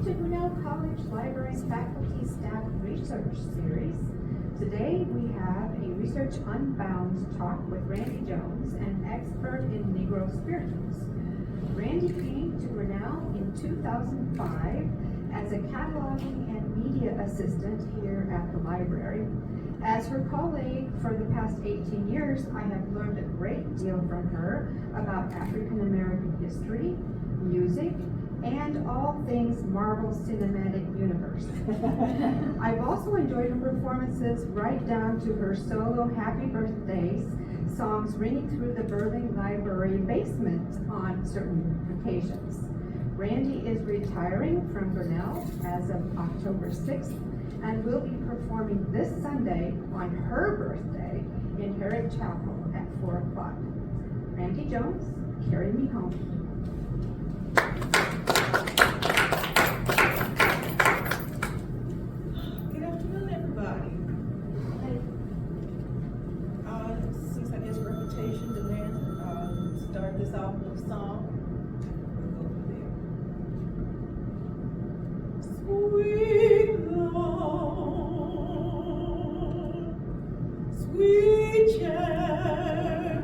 to Grinnell College Library's Faculty Staff Research Series. Today we have a Research Unbound talk with Randye Jones, an expert in Negro spirituals. Randye came to Grinnell in 2005 as a cataloging and media assistant here at the library. As her colleague for the past 18 years, I have learned a great deal from her about African American history, music, and all things Marvel Cinematic Universe. I've also enjoyed her performances right down to her solo Happy Birthdays songs ringing through the Burling Library basement on certain occasions. Randye is retiring from Grinnell as of October 6th and will be performing this Sunday on her birthday in Herod Chapel at 4 o'clock. Randye Jones, carry me home. Good afternoon, everybody. Since I guess reputation demands, start this off with a song. We'll go from there. Sweet Lord, sweet chariot,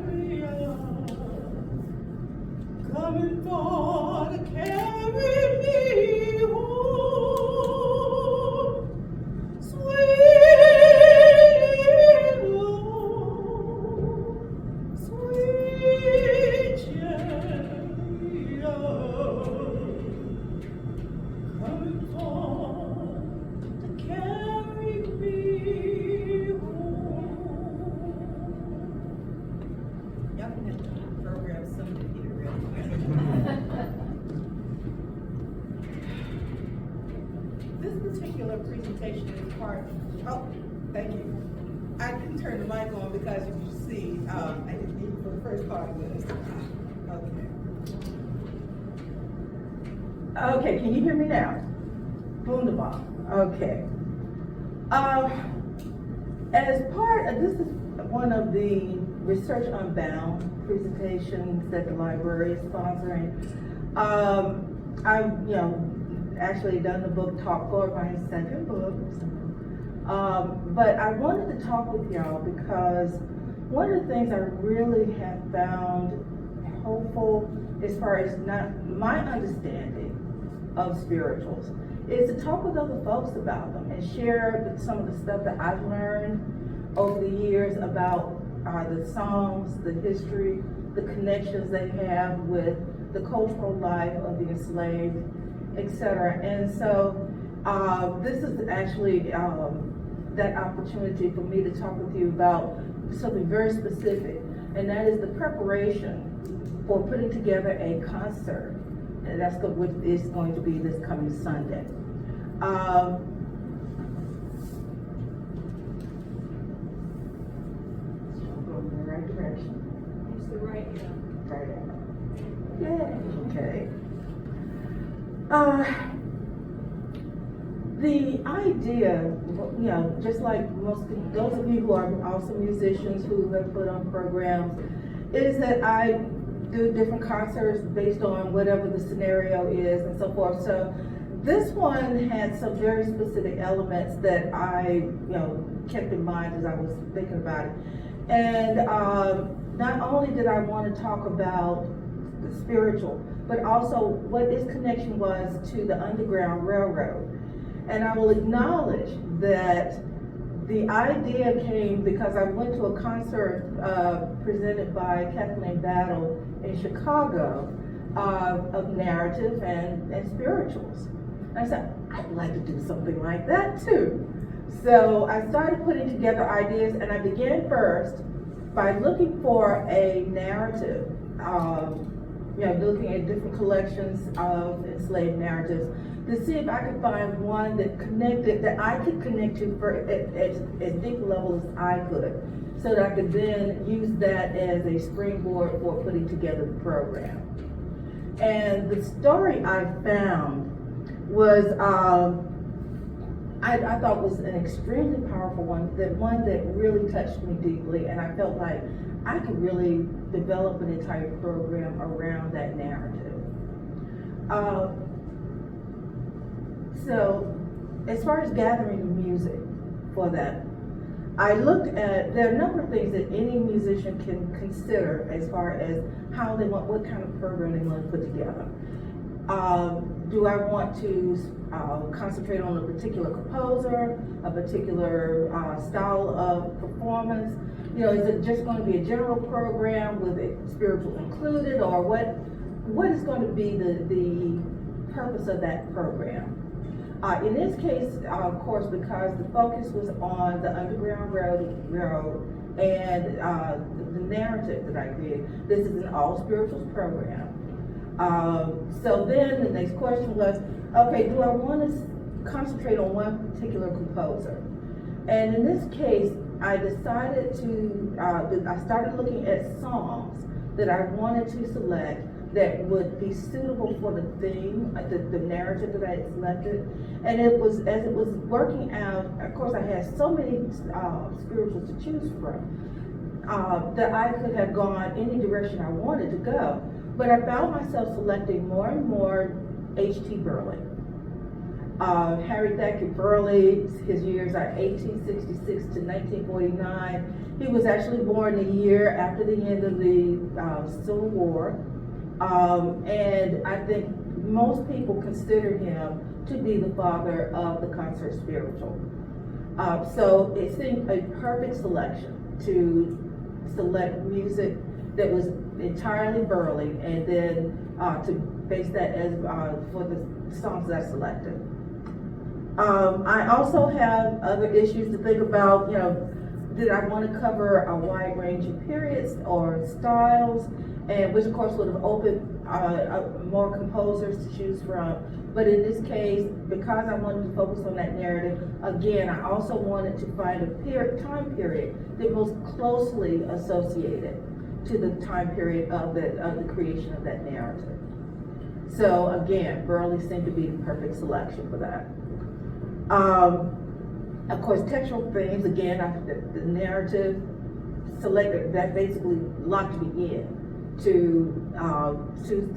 coming for to carry me home. Sweet Lord, sweet chariot, coming for to carry me home. Y'all can have to program something here, really. This particular presentation is part, oh, thank you. I didn't turn the mic on because you can see, I didn't need it for the first part of this. Okay, can you hear me now? Wunderbar. Okay. As part of, this is one of the Research Unbound presentations that the library is sponsoring. I've, actually done the book talk for my second book. But I wanted to talk with y'all because one of the things I really have found helpful as far as not my understanding of spirituals is to talk with other folks about them and share some of the stuff that I've learned over the years about the songs, the history, the connections they have with the cultural life of the enslaved, etc. And so this is actually that opportunity for me to talk with you about something very specific, and that is the preparation for putting together a concert. And that's what is going to be this coming Sunday. Go in the right direction. It's the right Right. Yeah. Okay. The idea, just like those of you who are also musicians who have put on programs, is that I do different concerts based on whatever the scenario is and so forth. So this one had some very specific elements that I, kept in mind as I was thinking about it. And not only did I want to talk about the spiritual, but also what its connection was to the Underground Railroad. And I will acknowledge that the idea came because I went to a concert presented by Kathleen Battle in Chicago of narrative and spirituals. And I said, I'd like to do something like that too. So I started putting together ideas, and I began first by looking for a narrative, looking at different collections of enslaved narratives to see if I could find one that I could connect to for as deep a level as I could, so that I could then use that as a springboard for putting together the program. And the story I found was, I thought was an extremely powerful one that really touched me deeply, and I felt like I could really develop an entire program around that narrative. So, as far as gathering the music for that, I looked at, there are a number of things that any musician can consider as far as how they want, what kind of program they want to put together. Do I want to concentrate on a particular composer, a particular style of performance? You know, is it just going to be a general program with a spiritual included, or what is going to be the purpose of that program? In this case, of course, because the focus was on the Underground Railroad and the narrative that I created, this is an all spirituals program. So then the next question was, okay, do I want to concentrate on one particular composer? And in this case, I decided to, I started looking at songs that I wanted to select that would be suitable for the theme, the narrative that I had selected. And it was, as it was working out, of course I had so many spirituals to choose from, that I could have gone any direction I wanted to go. But I found myself selecting more and more H.T. Burleigh. Harry Thackeray Burleigh, his years are 1866 to 1949. He was actually born a year after the end of the Civil War. And I think most people consider him to be the father of the concert spiritual. So it seemed a perfect selection to select music that was entirely Burleigh, and then to base that as for the songs that I selected. I also have other issues to think about. You know, did I want to cover a wide range of periods or styles, and which of course would have opened more composers to choose from. But in this case, because I wanted to focus on that narrative, again, I also wanted to find a time period that most closely associated to the time period of the creation of that narrative. So again, Burleigh seemed to be the perfect selection for that. Of course, textual themes, again, the narrative selected, that basically locked me in to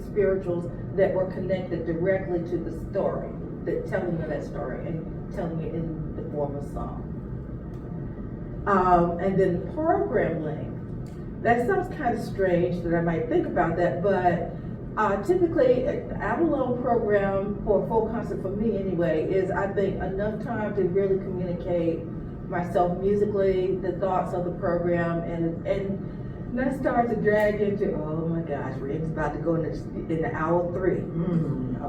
spirituals that were connected directly to the story, that telling of that story and telling it in the form of song. And then program length. That sounds kind of strange that I might think about that, but typically an hour-long program for a full concert, for me anyway, is I think enough time to really communicate myself musically, the thoughts of the program, and not start to drag into, oh my gosh, we're about to go into hour 3.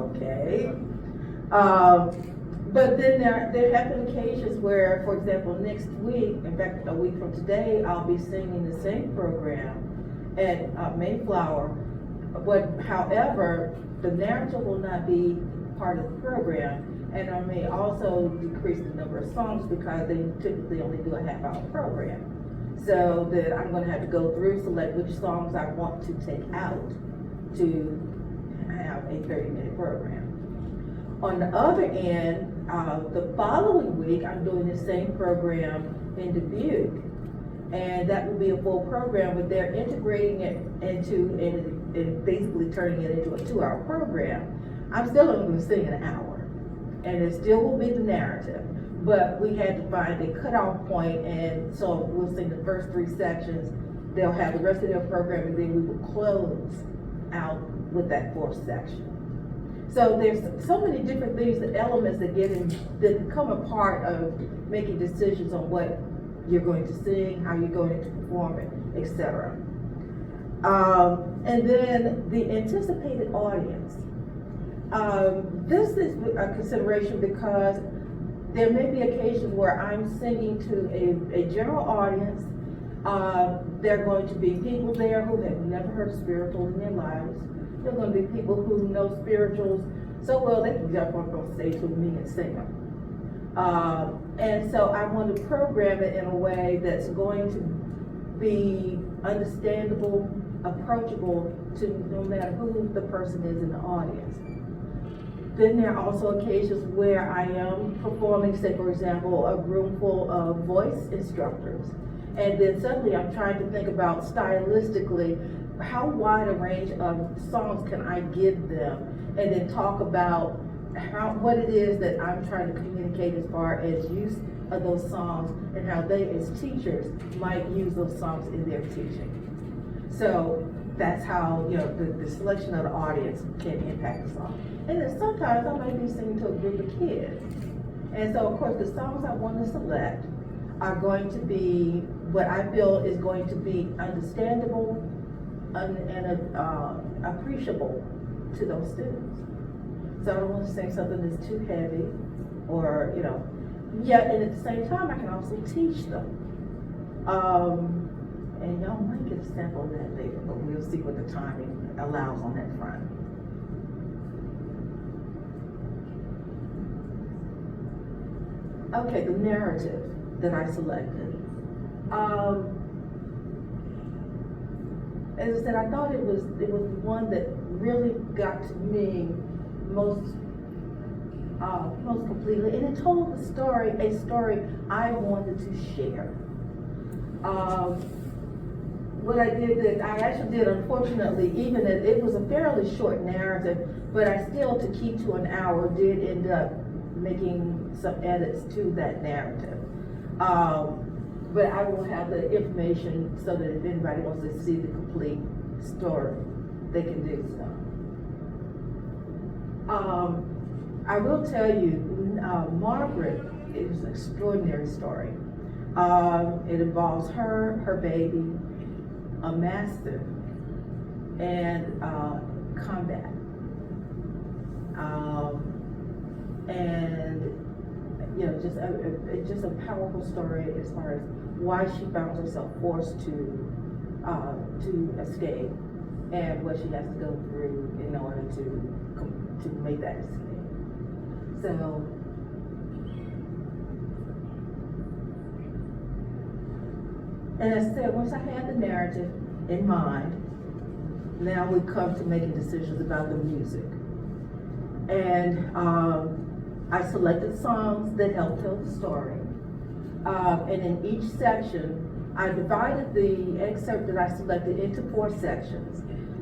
Okay. But then there have been occasions where, for example, next week, in fact, a week from today, I'll be singing the same program at Mayflower. However, the narrative will not be part of the program, and I may also decrease the number of songs because they typically only do a half-hour program. So that I'm going to have to go through, select which songs I want to take out to have a 30-minute program. On the other end, the following week, I'm doing the same program in Dubuque. And that will be a full program, but they're integrating it into, and basically turning it into a 2-hour program. I'm still only going to sing an hour, and it still will be the narrative. But we had to find a cutoff point, and so we'll sing the first 3 sections. They'll have the rest of their program, and then we will close out with that 4th section. So there's so many different things, the elements that that become a part of making decisions on what you're going to sing, how you're going to perform it, etc. And then the anticipated audience. This is a consideration because there may be occasions where I'm singing to a general audience. There are going to be people there who have never heard spirituals in their lives. There are going to be people who know spirituals so well they can jump up on stage with me and sing them. And so I want to program it in a way that's going to be understandable, approachable to no matter who the person is in the audience. Then there are also occasions where I am performing, say for example, a room full of voice instructors. And then suddenly I'm trying to think about stylistically, how wide a range of songs can I give them? And then talk about what it is that I'm trying to communicate as far as use of those songs and how they as teachers might use those songs in their teaching. So that's how, the selection of the audience can impact the song. And then sometimes I might be singing to a group of kids. And so, of course, the songs I want to select are going to be what I feel is going to be understandable and appreciable to those students. So I don't want to sing something that's too heavy or, yet, and at the same time, I can also teach them. And y'all might get a sample of that later, but we'll see what the timing allows on that front. Okay, the narrative that I selected. As I said, I thought it was one that really got to me most completely, and it told a story I wanted to share. What I actually did, unfortunately, even if it was a fairly short narrative, but I still, to keep to an hour, did end up making some edits to that narrative. But I will have the information so that if anybody wants to see the complete story, they can do so. I will tell you, Margaret is an extraordinary story. It involves her baby, a master, and combat. And just a powerful story as far as why she found herself forced to escape and what she has to go through in order to make that escape. So, and as I said, once I had the narrative in mind, now we come to making decisions about the music. And I selected songs that help tell the story. And in each section, I divided the excerpt that I selected into 4 sections.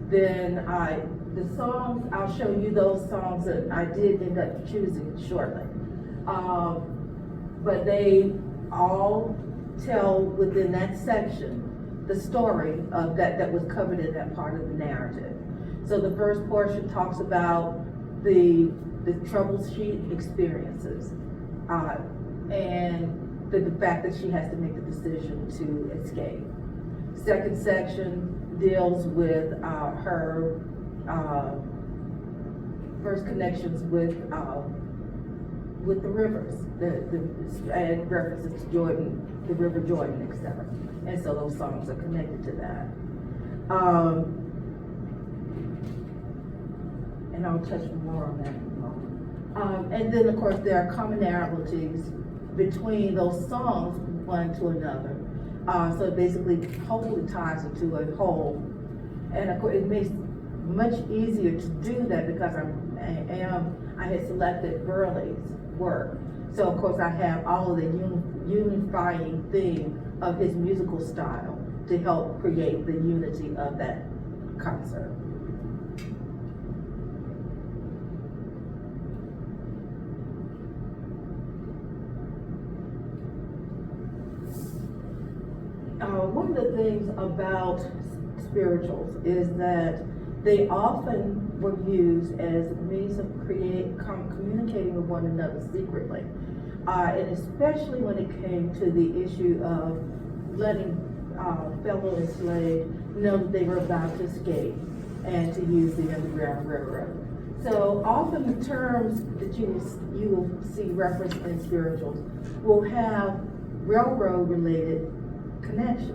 Then I'll show you those songs that I did end up choosing shortly. But they all tell within that section the story of that was covered in that part of the narrative. So the first portion talks about the troubles she experiences, and the fact that she has to make the decision to escape. Second section deals with her first connections with the rivers, and references to Jordan, the River Jordan, etc. And so those songs are connected to that. And I'll touch more on that in a moment. And then, of course, there are commonalities between those songs, one to another. So it basically hopefully ties it to a whole. And of course, it makes it much easier to do that because I had selected Burleigh's work. So of course I have all of the unifying theme of his musical style to help create the unity of that concert. One of the things about spirituals is that they often were used as a means of communicating with one another secretly. And especially when it came to the issue of letting fellow enslaved know that they were about to escape and to use the Underground Railroad. So often the terms that you will see referenced in spirituals will have railroad-related connections.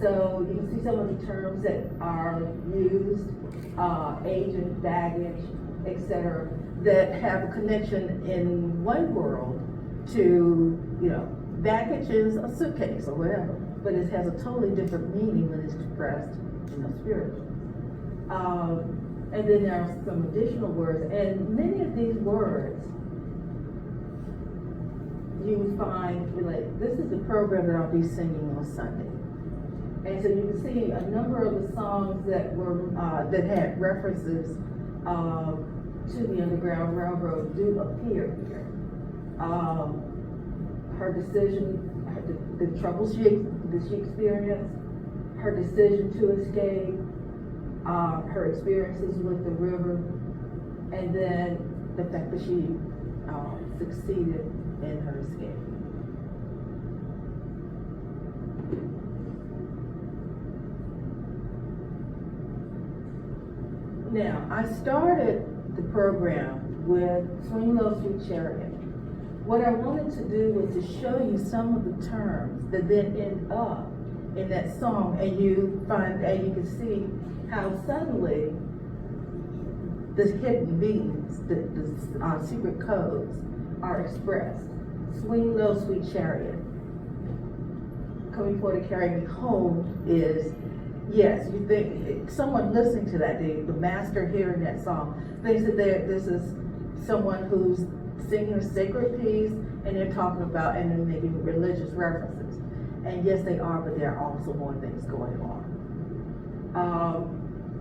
So you can see some of the terms that are used, agent, baggage, etc., that have a connection in one world to, baggage is a suitcase or whatever, but it has a totally different meaning when it's expressed spiritual. And then there are some additional words, and many of these words you would find related. This is the program that I'll be singing on Sunday. And so you can see a number of the songs that were that had references to the Underground Railroad do appear here. Her decision, the troubles that she experienced, her decision to escape, her experiences with the river, and then the fact that she succeeded in her escape. Now, I started the program with Swing Low Sweet Chariot. What I wanted to do was to show you some of the terms that then end up in that song, and you can see how suddenly the hidden meanings, the secret codes are expressed. Swing Low Sweet Chariot. Coming for to carry me home is, yes, you think, someone listening to that, the master hearing that song, thinks that this is someone who's singing a sacred piece, and they're talking about, and they're making religious references. And yes, they are, but there are also more things going on.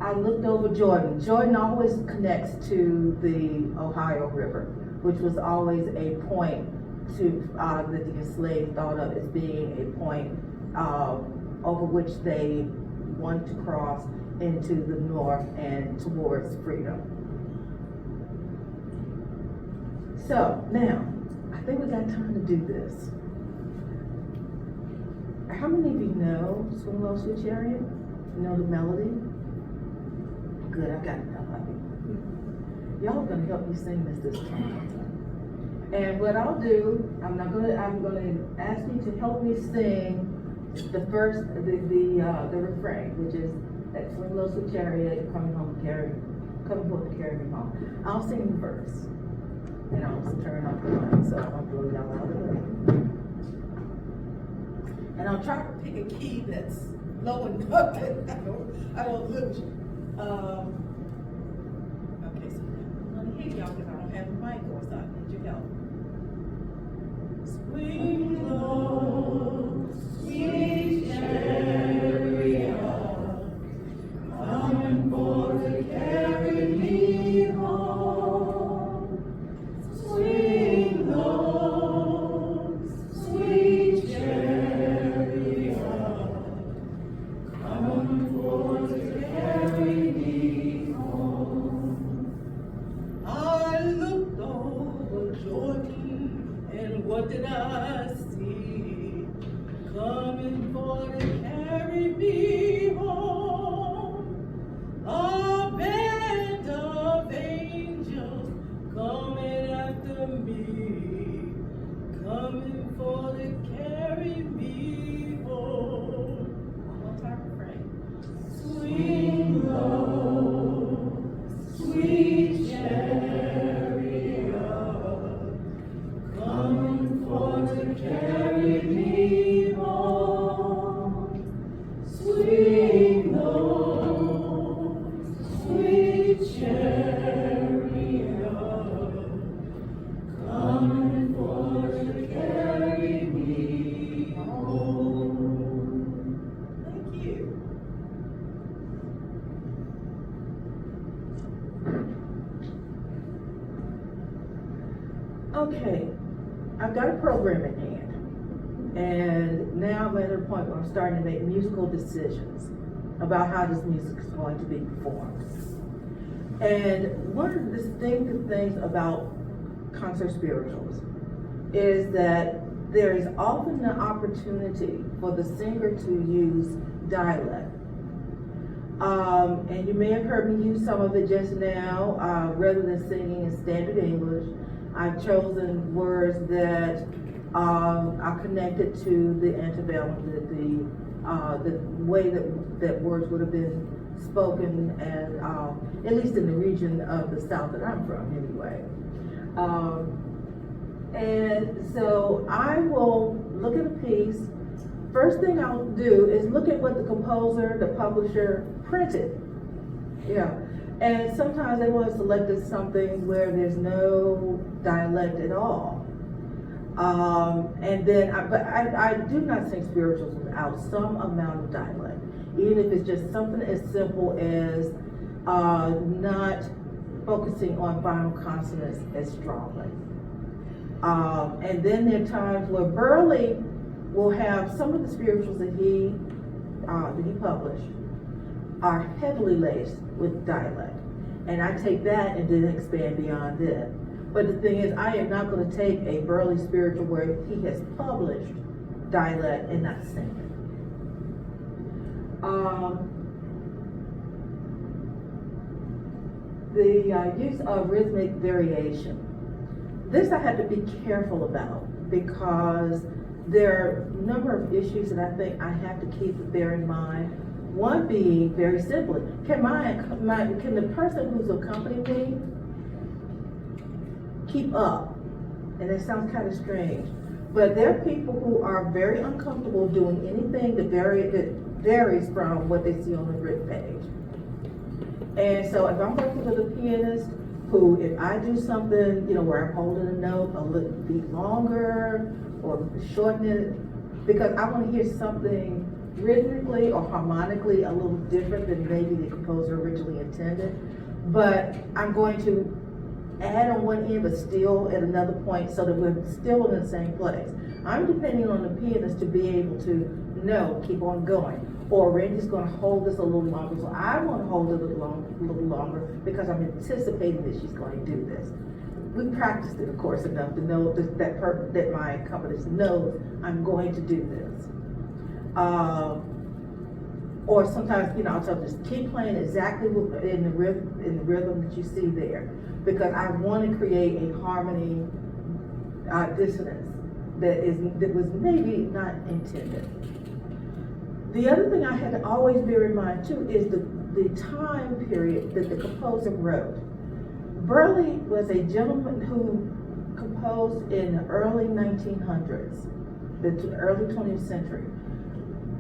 I looked over Jordan. Jordan always connects to the Ohio River, which was always a point to that the enslaved thought of as being a point over which they wanted to cross into the north and towards freedom. So now, I think we got time to do this. How many of you know Swing Low Sweet Chariot? You know the melody? Good, I got enough of you. Y'all are gonna help me sing this time. And what I'll do, I'm gonna ask you to help me sing the refrain, which is that Swing Low Sweet Chariot, coming forth to carry me home. I'll sing the verse. And I'll also turn off the light, so I'll blow y'all out of the way. And I'll try to pick a key that's low enough that I don't lose you. Okay, so I'm gonna hit y'all because I don't have the mic or so I need your help. Swing low, sweet chariot, coming for to carry me home. Swing low, sweet chariot, coming for to carry me home. I looked over Jordan, and what did I see? Coming for to carry me home. A band of angels coming after me, coming for to carry me home. One more time, refrain. Swing low, sweet chariot, coming for to carry me home. Swing low, sweet chariot, coming for to carry me home. Thank you. Okay, I've got a program in hand, and now I'm at a point where I'm starting to make musical decisions about how this music is going to be performed. And one of the distinctive things about concert spirituals is that there is often an opportunity for the singer to use dialect. And you may have heard me use some of it just now. Rather than singing in standard English, I've chosen words that are connected to the antebellum, the way that words would have been spoken, and at least in the region of the South that I'm from, anyway. And so I will look at a piece. First thing I'll do is look at what the composer, the publisher printed. Yeah. And sometimes they will have selected something where there's no dialect at all. And then, I do not sing spirituals without some amount of dialect. Even if it's just something as simple as not focusing on final consonants as strongly. And then there are times where Burleigh will have some of the spirituals that he published are heavily laced with dialect. And I take that and then expand beyond it. But the thing is, I am not going to take a Burleigh spiritual where he has published dialect and not sing it. The use of rhythmic variation. This I have to be careful about because there are a number of issues that I think I have to bear in mind. One being very simply, can the person who's accompanying me keep up? And it sounds kind of strange, but there are people who are very uncomfortable doing anything that varies from what they see on the written page. And so if I'm working with a pianist who, if I do something, where I'm holding a note a little bit longer or shorten it, because I want to hear something rhythmically or harmonically a little different than maybe the composer originally intended, but I'm going to add on one end but still at another point so that we're still in the same place. I'm depending on the pianist to be able to keep on going. Or Randy's going to hold this a little longer, so I want to hold it a little longer because I'm anticipating that she's going to do this. We practiced it, of course, enough to know that my accompanist knows I'm going to do this. Or sometimes, I'll tell them, just keep playing exactly in the rhythm that you see there, because I want to create a harmony dissonance that was maybe not intended. The other thing I had to always bear in mind too is the time period that the composer wrote. Burleigh was a gentleman who composed in the early 1900s, the early 20th century.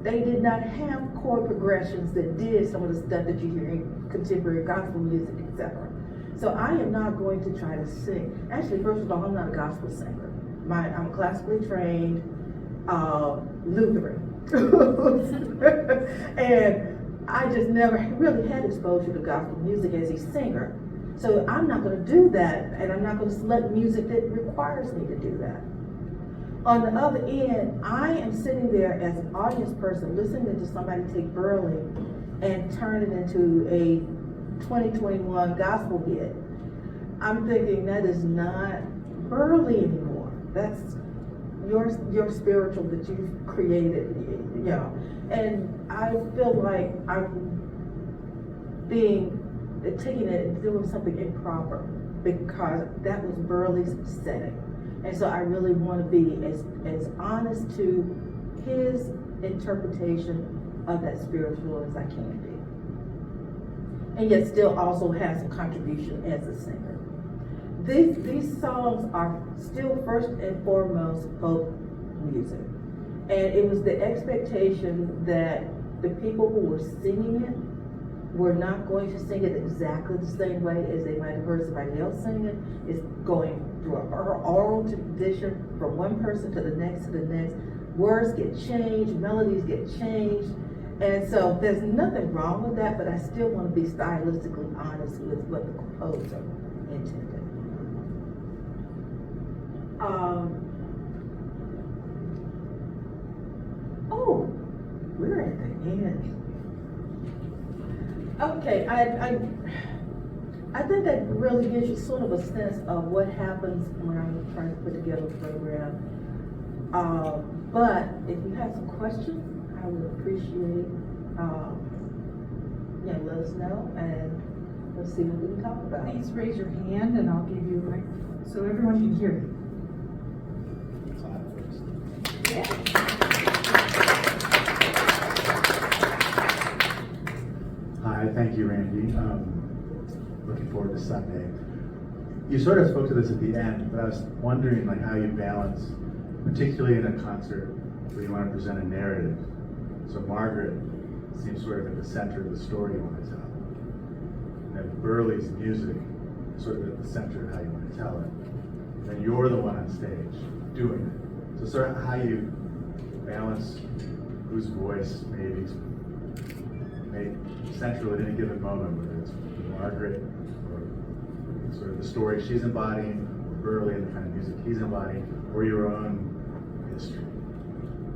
They did not have chord progressions that did some of the stuff that you hear in contemporary gospel music, etc. So I am not going to try to sing. Actually, first of all, I'm not a gospel singer. I'm classically trained Lutheran. And I just never really had exposure to gospel music as a singer. So I'm not going to do that, and I'm not going to select music that requires me to do that. On the other end, I am sitting there as an audience person listening to somebody take Burleigh and turn it into a 2021 gospel hit. I'm thinking that is not Burleigh anymore. That's your spiritual that you've created, And I feel like I'm taking it and doing something improper because that was Burleigh's setting. And so I really want to be as honest to his interpretation of that spiritual as I can be. And yet still also have some contribution as a singer. These songs are still first and foremost folk music. And it was the expectation that the people who were singing it were not going to sing it exactly the same way as they might have heard somebody else sing it. It's going through an oral tradition from one person to the next to the next. Words get changed, melodies get changed. And so there's nothing wrong with that, but I still want to be stylistically honest with what the composer intended. We're at the end. Okay, I think that really gives you sort of a sense of what happens when I'm trying to put together a program. But if you have some questions, I would appreciate, let us know, and let's see what we can talk about. Please raise your hand and I'll give you a microphone so everyone can hear you. Yeah. Hi, thank you, Randy. Looking forward to Sunday. You sort of spoke to this at the end, but I was wondering how you balance, particularly in a concert where you want to present a narrative. So Margaret seems sort of at the center of the story you want to tell. And Burleigh's music is sort of at the center of how you want to tell it. And you're the one on stage doing it. So sort of how you balance whose voice maybe central at any given moment, whether it's Margaret or sort of the story she's embodying, or Burleigh and the kind of music he's embodying, or your own history?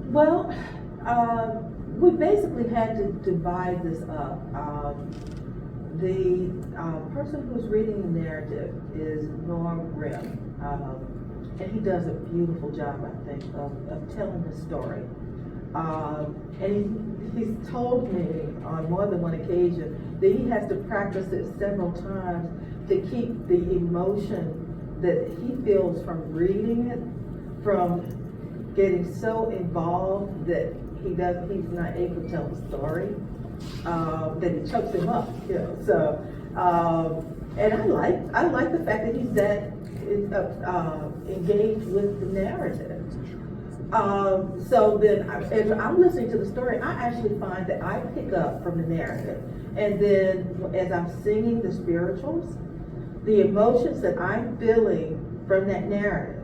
Well, we basically had to divide this up. The person who's reading the narrative is Norm Grimm, and he does a beautiful job, I think, of telling the story. And he's told me on more than one occasion that he has to practice it several times to keep the emotion that he feels from reading it from getting so involved that he's not able to tell the story, that it chokes him up, you know. So, and I like the fact that he's that engaged with the narrative. So then, as I'm listening to the story, I actually find that I pick up from the narrative, and then as I'm singing the spirituals, the emotions that I'm feeling from that narrative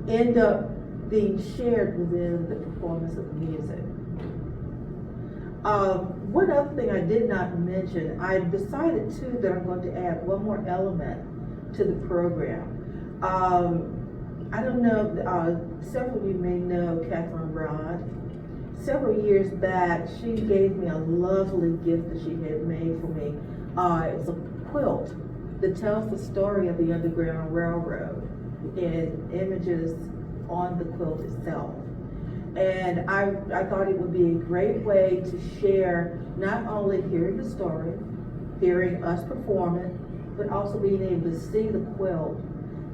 end up being shared within the performance of the music. One other thing I did not mention, I decided too that I'm going to add one more element to the program. I don't know, several of you may know Catherine Rod. Several years back, she gave me a lovely gift that she had made for me. It was a quilt that tells the story of the Underground Railroad in images on the quilt itself. And I thought it would be a great way to share not only hearing the story, hearing us perform it, but also being able to see the quilt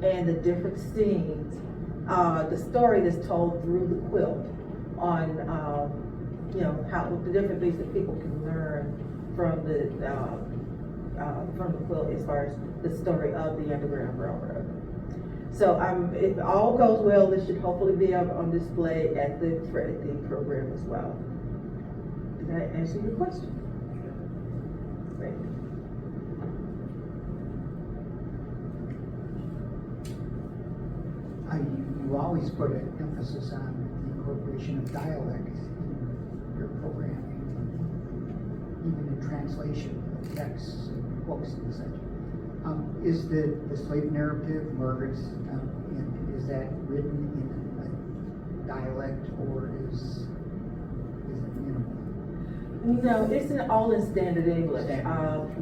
and the different scenes, the story that's told through the quilt on, you know, how the different things that people can learn from the quilt as far as the story of the Underground Railroad. So if all goes well, this should hopefully be up on display at the program as well. Did that answer your question? Great. You always put an emphasis on the incorporation of dialect in your programming, even in translation of texts and books and such. Is the slave narrative, Margaret's, is that written in a dialect, or is it minimal? No, it's all in standard English.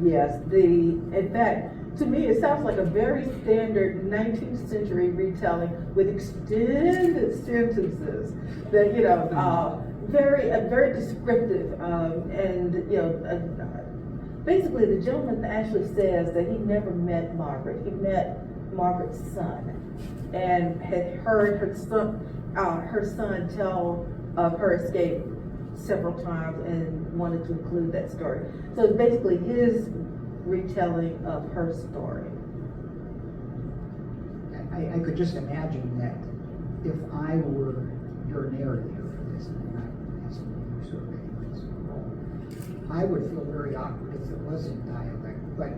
Yes, in fact, to me, it sounds like a very standard 19th century retelling with extended sentences that, you know, very descriptive, and, you know, basically the gentleman actually says that he never met Margaret. He met Margaret's son and had heard her son tell of her escape several times and wanted to include that story. So it's basically his retelling of her story. I could just imagine that if I were your narrator for this, and I'm asking you sort of anybody's role, I would feel very awkward if it was in dialect. But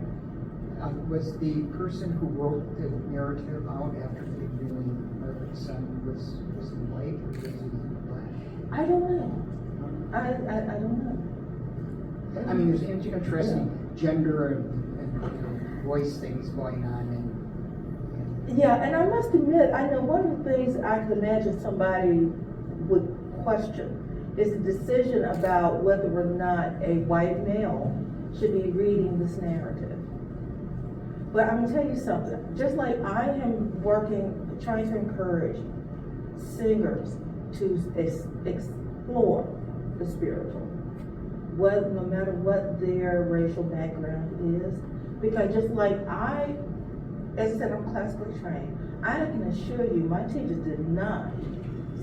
was the person who wrote the narrative out after they really Margaret's son was he white or was he black? I don't know. I don't know. I mean, there's interesting gender and voice things going on. Yeah, and I must admit, I know one of the things I can imagine somebody would question is the decision about whether or not a white male should be reading this narrative. But I'm gonna tell you something, just like I am trying to encourage singers to explore the spiritual, no matter what their racial background is, because just like as I said, I'm classically trained. I can assure you, my teachers did not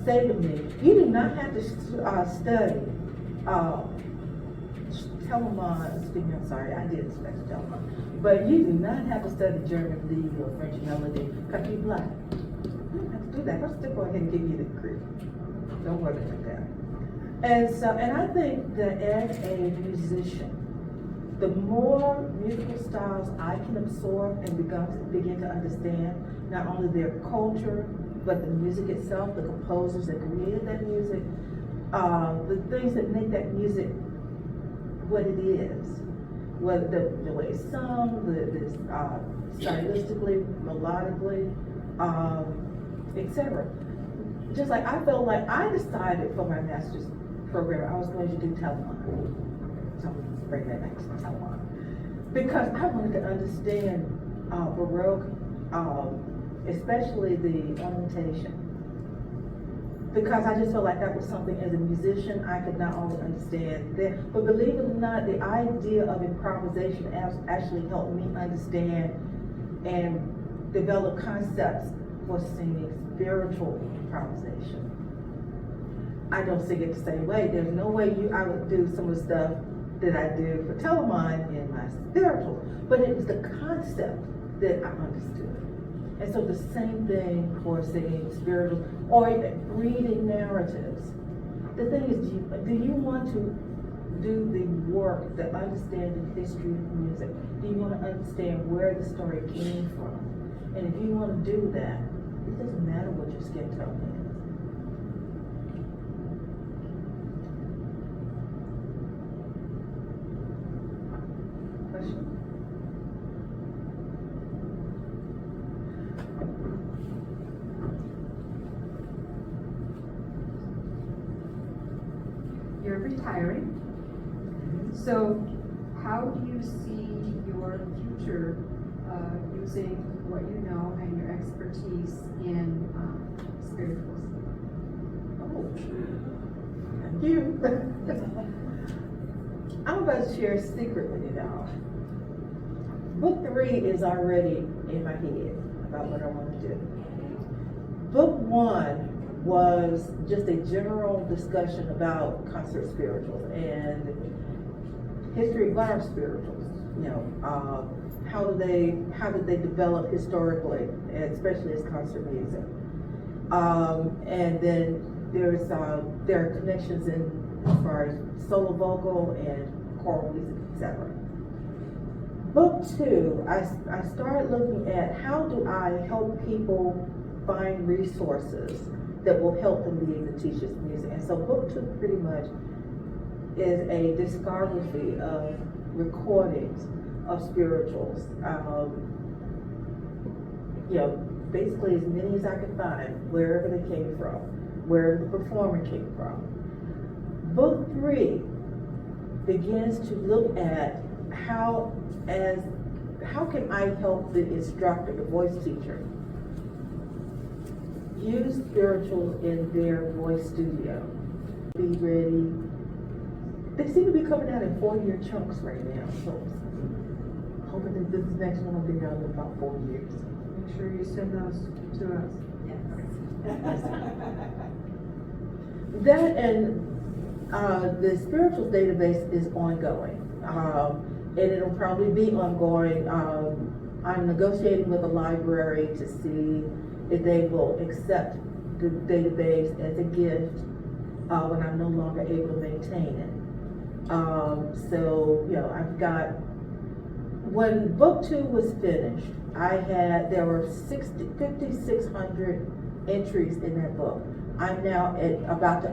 say to me, you do not have to study Telemann, excuse me, I'm sorry, I did study Telemann, but you do not have to study German lead or French melody because you're black. You don't have to do that. I'll still go ahead and give you the degree. Don't worry about that. And I think that as a musician, the more musical styles I can absorb and begin to understand not only their culture, but the music itself, the composers that created that music, the things that make that music what it is, whether the way it's sung, stylistically, melodically, etc. Just like I felt like I decided for my master's program I was going to do telephone. So I'm going to bring that back to telephone. Because I wanted to understand Baroque, especially the ornamentation. Because I just felt like that was something as a musician I could not only understand that, but believe it or not, the idea of improvisation actually helped me understand and develop concepts for singing spiritual improvisation. I don't sing it the same way. There's no way I would do some of the stuff that I do for Telemine in my spiritual, but it was the concept that I understood. And so the same thing for singing spiritual or reading narratives. The thing is, do you want to do the work that understands the history of music? Do you want to understand where the story came from? And if you want to do that, it doesn't matter what your skin tone is. Question? You're retiring. So how do you see your future using what you know and your expertise in spirituals? Oh, thank you. I'm about to share a secret with you now. Book 3 is already in my head about what I want to do. Book 1 was just a general discussion about concert spirituals and history of our spirituals. You know, how did they develop historically, especially as concert music? And then there are connections in as far as solo vocal and choral music, etc. Book 2, I started looking at how do I help people find resources that will help them be able to teach this music. And so book 2 pretty much is a discography of recordings of spirituals. Basically as many as I could find, wherever they came from, where the performer came from. Book 3 begins to look at how can I help the instructor, the voice teacher, use spirituals in their voice studio. Be ready. They seem to be coming out in 4-year chunks right now, so hoping that this next one will be done in about 4 years. Make sure you send those to us. That and the spirituals database is ongoing, and it'll probably be ongoing. I'm negotiating with the library to see if they will accept the database as a gift when I'm no longer able to maintain it. I've got, when book 2 was finished, there were 5,600 entries in that book. I'm now about to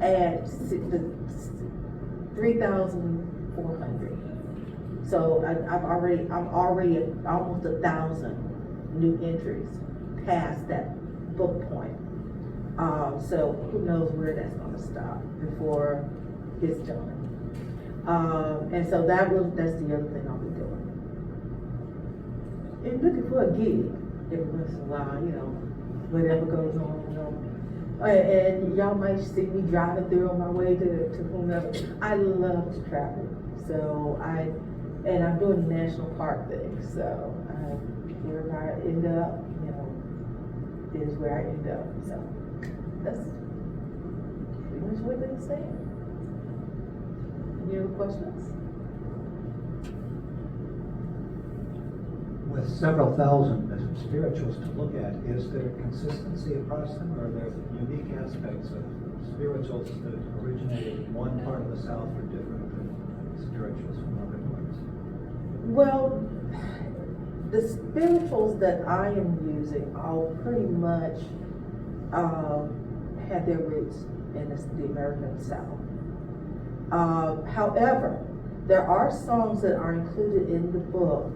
add 3,400. So I'm already at almost 1,000 new entries past that book point. So who knows where that's going to stop before it's done. And so that's the other thing I'll be doing. And looking for a gig every once in a while, whatever goes on, And y'all might see me driving through on my way to whomever. I love to travel. So I'm doing the national park thing. So wherever I end up, is where I end up. So that's pretty much what they're saying. Any other questions? With several thousand spirituals to look at, is there consistency across them, or are there unique aspects of spirituals that originated in one part of the South or different than spirituals from other parts? Well, the spirituals that I am using all pretty much have their roots in the American South. However, There are songs that are included in the book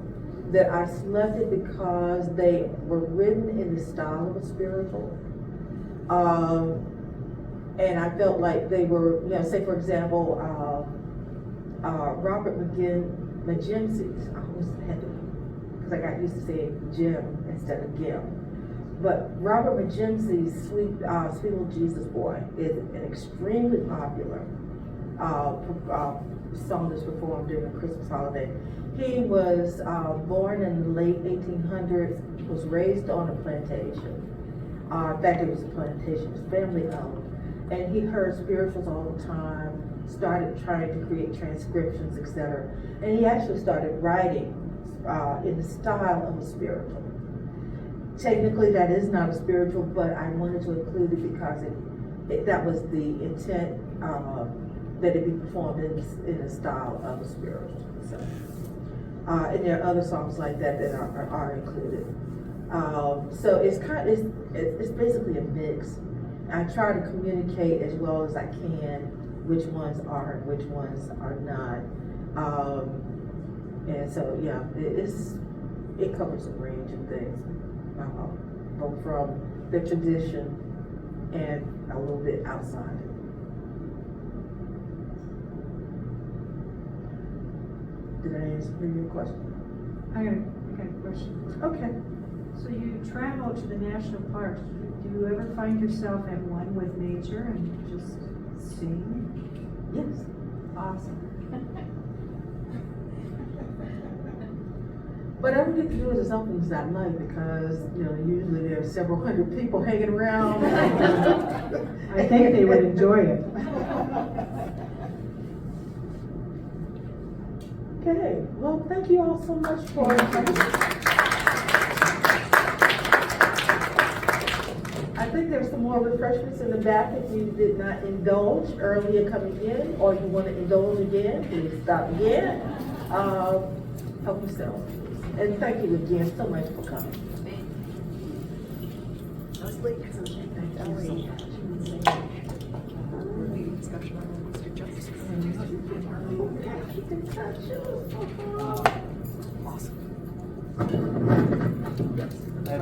that I selected because they were written in the style of a spiritual. And I felt like they were, say for example, Robert McGimsey's, I always had to, because I got used to saying Jim instead of Gim. But Robert McGimsey's Sweet Little Jesus Boy is an extremely popular song that's performed during the Christmas holiday. He was born in the late 1800s, was raised on a plantation. In fact, it was a plantation, his family owned. And he heard spirituals all the time, started trying to create transcriptions, etc. And he actually started writing in the style of a spiritual. Technically, that is not a spiritual, but I wanted to include it because that was the intent, that it be performed in the style of a spiritual. So, and there are other songs like that that are included. So it's basically a mix. I try to communicate as well as I can which ones are and which ones are not. And so yeah, it covers a range of things, both from the tradition and a little bit outside it. Did I answer your question? I got a question. Okay. So you travel to the national parks. Do you ever find yourself at one with nature and just sing? Yes. Awesome. But I don't get to do it as often as I'd like because, usually there are several hundred people hanging around. I think they would enjoy it. Okay, well, thank you all so much for coming. I think there's some more refreshments in the back if you did not indulge earlier coming in, or you want to indulge again, please stop again. Help yourself. And thank you again so much for coming. I was late because I was trying to discussion on Mr. Jones. Keep in touch. Awesome. I have